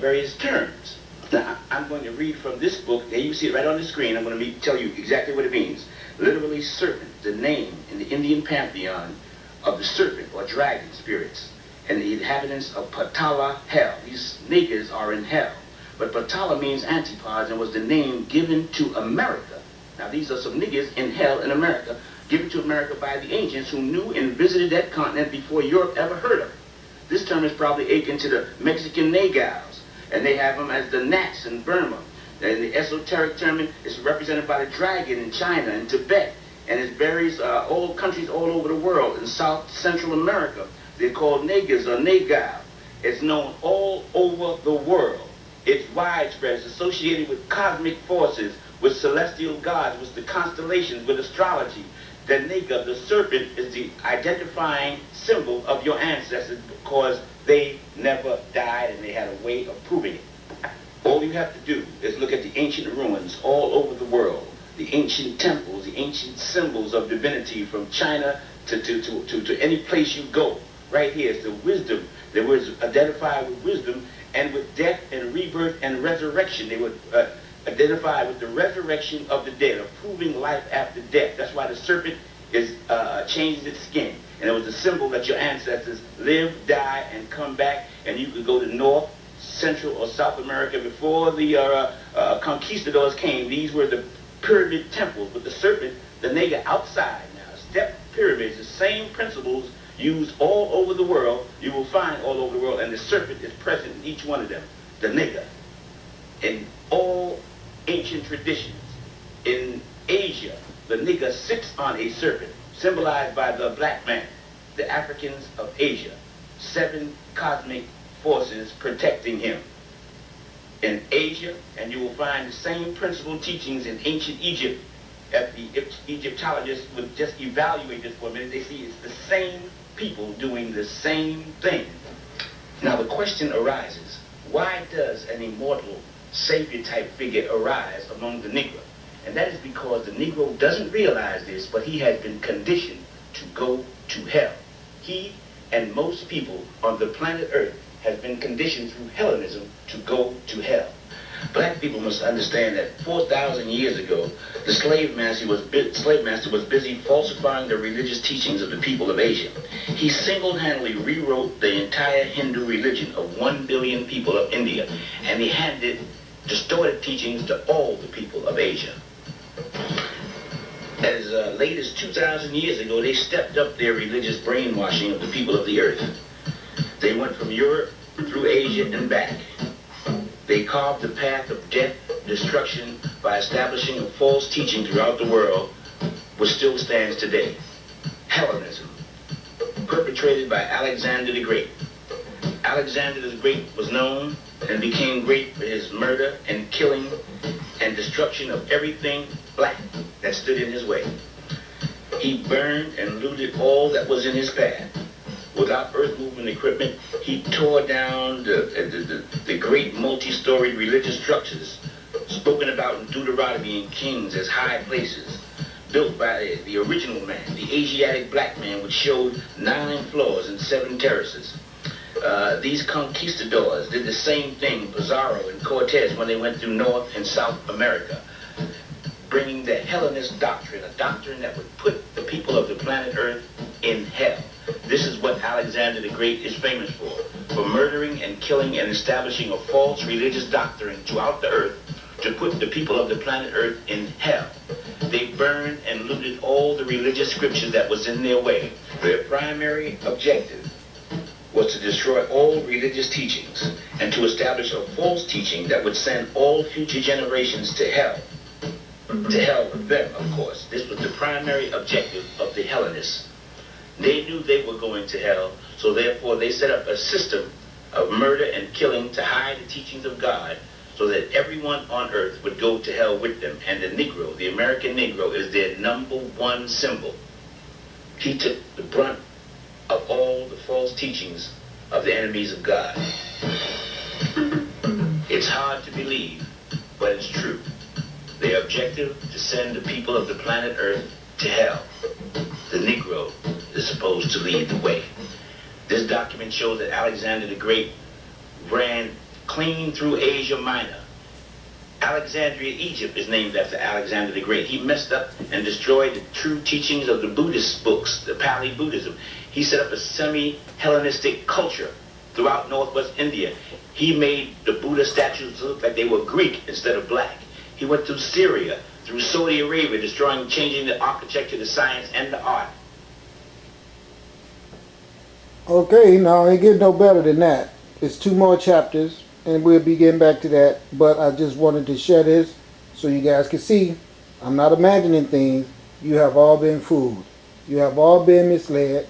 various terms. Now, I'm going to read from this book. There you see it right on the screen. I'm going to tell you exactly what it means. Literally, serpent, the name in the Indian pantheon of the serpent or dragon spirits, and the inhabitants of Patala, hell. These niggas are in hell. But Patala means antipodes and was the name given to America. Now, these are some niggas in hell in America, given to America by the ancients who knew and visited that continent before Europe ever heard of it. This term is probably akin to the Mexican nagals, and they have them as the gnats in Burma. And the esoteric term is represented by the dragon in China and Tibet, and it varies all countries all over the world. In South Central America, they're called niggas or nagal. It's known all over the world. It's widespread. It's associated with cosmic forces, with celestial gods, with the constellations, with astrology. The nigga, the serpent, is the identifying symbol of your ancestors because they never died and they had a way of proving it. All you have to do is look at the ancient ruins all over the world, the ancient temples, the ancient symbols of divinity from China to any place you go. Right here is the wisdom. They were identified with wisdom and with death and rebirth and resurrection. They were identified with the resurrection of the dead, of proving life after death. That's why the serpent changes its skin. And it was a symbol that your ancestors lived, die, and come back. And you could go to North, Central, or South America before the conquistadors came. These were the pyramid temples with the serpent, the nigga outside. Now, step pyramids, the same principles used all over the world, you will find all over the world, and the serpent is present in each one of them. The nigga. In all ancient traditions. In Asia, the nigga sits on a serpent, symbolized by the black man, the Africans of Asia. 7 cosmic forces protecting him. In Asia, and you will find the same principal teachings in ancient Egypt. If the Egyptologists would just evaluate this for a minute, they see it's the same people doing the same thing. Now the question arises, why does an immortal savior-type figure arise among the Negro? And that is because the Negro doesn't realize this, but he has been conditioned to go to hell. He and most people on the planet Earth has been conditioned through Hellenism to go to hell. Black people must understand that 4,000 years ago, the slave master was busy falsifying the religious teachings of the people of Asia. He single-handedly rewrote the entire Hindu religion of 1 billion people of India, and he handed distorted teachings to all the people of Asia. As late as 2,000 years ago, they stepped up their religious brainwashing of the people of the earth. They went from Europe through Asia and back. They carved the path of death, destruction, by establishing a false teaching throughout the world, which still stands today. Hellenism, perpetrated by Alexander the Great. Alexander the Great was known and became great for his murder and killing and destruction of everything black that stood in his way. He burned and looted all that was in his path. Without earth movement equipment, he tore down the great multi-storied religious structures spoken about in Deuteronomy and Kings as high places, built by the original man, the Asiatic black man, which showed 9 floors and 7 terraces. These conquistadors did the same thing, Pizarro and Cortez, when they went through North and South America, bringing the Hellenist doctrine, a doctrine that would put the people of the planet Earth in hell. This is what Alexander the Great is famous for murdering and killing and establishing a false religious doctrine throughout the earth to put the people of the planet Earth in hell. They burned and looted all the religious scriptures that was in their way. Their primary objective was to destroy all religious teachings and to establish a false teaching that would send all future generations to hell. To hell with them, of course. This was the primary objective of the Hellenists. They knew they were going to hell, so therefore they set up a system of murder and killing to hide the teachings of God so that everyone on earth would go to hell with them. And the Negro, the American Negro, is their #1 symbol. He took the brunt of all the false teachings of the enemies of God. It's hard to believe, but it's true. Their objective, to send the people of the planet Earth to hell. The Negro is supposed to lead the way. This document shows that Alexander the Great ran clean through Asia Minor. Alexandria, Egypt is named after Alexander the Great. He messed up and destroyed the true teachings of the Buddhist books, the Pali Buddhism. He set up a semi-Hellenistic culture throughout northwest India. He made the Buddha statues look like they were Greek instead of black. He went through Syria, through Saudi Arabia, destroying, changing the architecture, the science, and the art. Okay, now it get no better than that. It's 2 more chapters, and we'll be getting back to that. But I just wanted to share this so you guys can see I'm not imagining things. You have all been fooled. You have all been misled.